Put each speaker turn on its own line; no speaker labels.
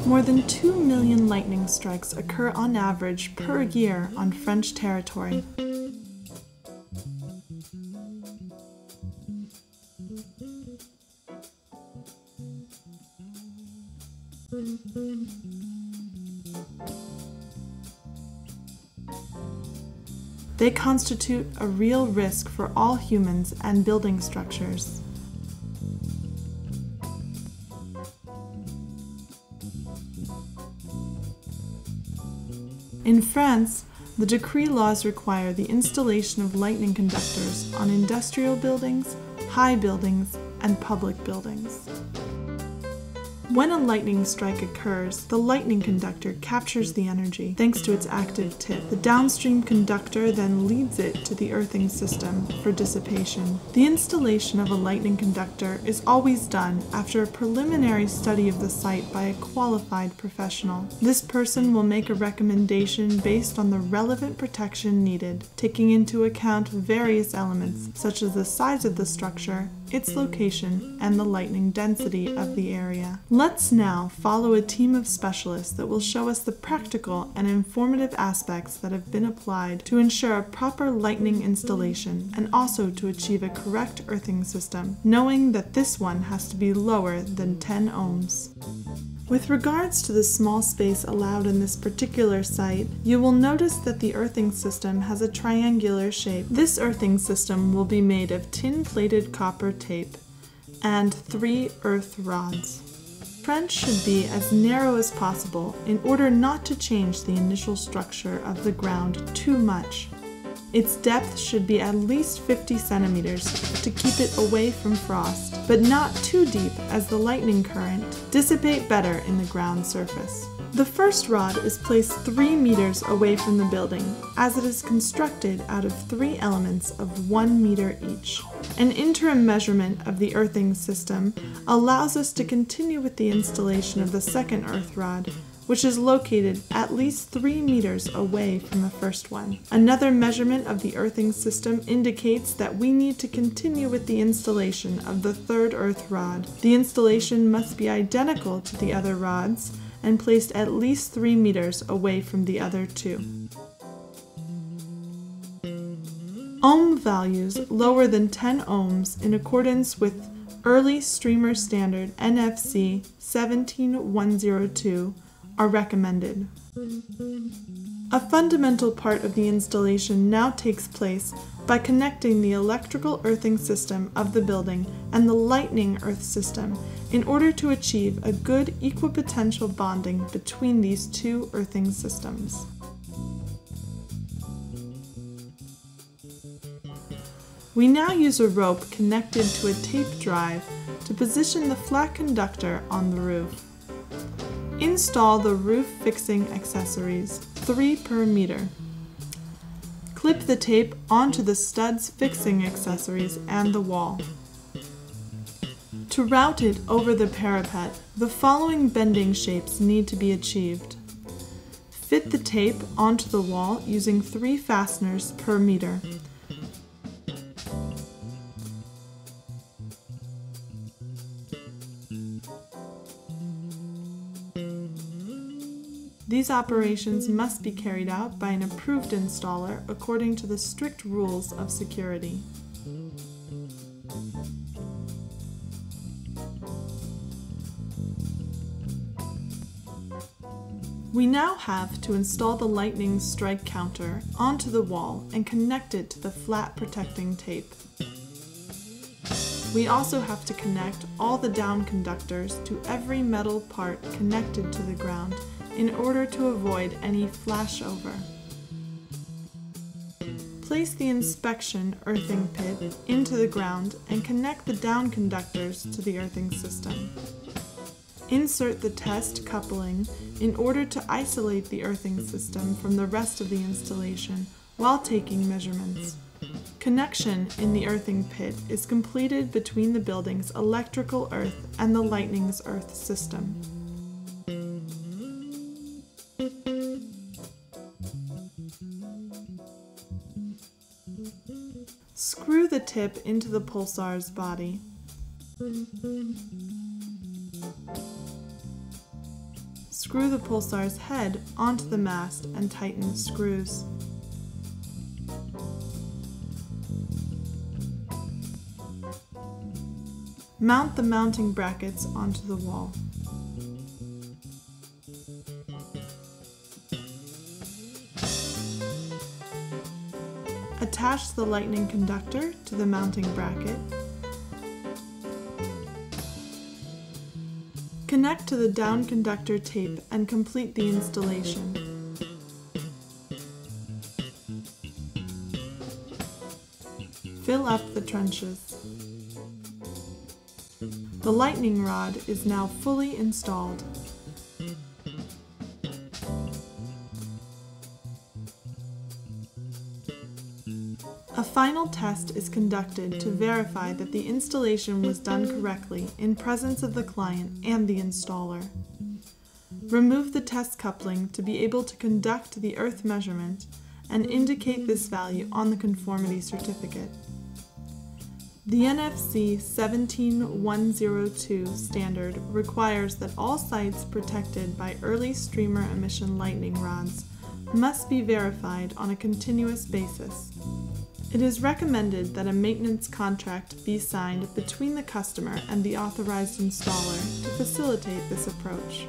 More than 2 million lightning strikes occur on average per year on French territory. They constitute a real risk for all humans and building structures. In France, the decree laws require the installation of lightning conductors on industrial buildings, high buildings, and public buildings. When a lightning strike occurs, the lightning conductor captures the energy thanks to its active tip. The downstream conductor then leads it to the earthing system for dissipation. The installation of a lightning conductor is always done after a preliminary study of the site by a qualified professional. This person will make a recommendation based on the relevant protection needed, taking into account various elements such as the size of the structure, its location, and the lightning density of the area. Let's now follow a team of specialists that will show us the practical and informative aspects that have been applied to ensure a proper lightning installation and also to achieve a correct earthing system, knowing that this one has to be lower than 10 ohms. With regards to the small space allowed in this particular site, you will notice that the earthing system has a triangular shape. This earthing system will be made of tin-plated copper tape and 3 earth rods. Trench should be as narrow as possible in order not to change the initial structure of the ground too much. Its depth should be at least 50 centimeters to keep it away from frost, but not too deep as the lightning current dissipate better in the ground surface. The first rod is placed 3 meters away from the building, as it is constructed out of 3 elements of 1 meter each. An interim measurement of the earthing system allows us to continue with the installation of the second earth rod, which is located at least 3 meters away from the first one. Another measurement of the earthing system indicates that we need to continue with the installation of the third earth rod. The installation must be identical to the other rods and placed at least 3 meters away from the other 2. Ohm values lower than 10 ohms in accordance with early streamer standard NFC 17102 are recommended. A fundamental part of the installation now takes place by connecting the electrical earthing system of the building and the lightning earth system in order to achieve a good equipotential bonding between these 2 earthing systems. We now use a rope connected to a tape drive to position the flat conductor on the roof. Install the roof fixing accessories, 3 per meter. Clip the tape onto the studs fixing accessories and the wall. To route it over the parapet, the following bending shapes need to be achieved. Fit the tape onto the wall using 3 fasteners per meter. These operations must be carried out by an approved installer according to the strict rules of security. We now have to install the lightning strike counter onto the wall and connect it to the flat protecting tape. We also have to connect all the down conductors to every metal part connected to the ground in order to avoid any flashover. Place the inspection earthing pit into the ground and connect the down conductors to the earthing system. Insert the test coupling in order to isolate the earthing system from the rest of the installation while taking measurements. Connection in the earthing pit is completed between the building's electrical earth and the lightning's earth system. Screw the tip into the pulsar's body. screw the pulsar's head onto the mast and tighten the screws. Mount the mounting brackets onto the wall. Attach the lightning conductor to the mounting bracket. Connect to the down conductor tape and complete the installation. Fill up the trenches. The lightning rod is now fully installed. A final test is conducted to verify that the installation was done correctly in presence of the client and the installer. Remove the test coupling to be able to conduct the earth measurement and indicate this value on the conformity certificate. The NFC 17102 standard requires that all sites protected by early streamer emission lightning rods must be verified on a continuous basis. It is recommended that a maintenance contract be signed between the customer and the authorized installer to facilitate this approach.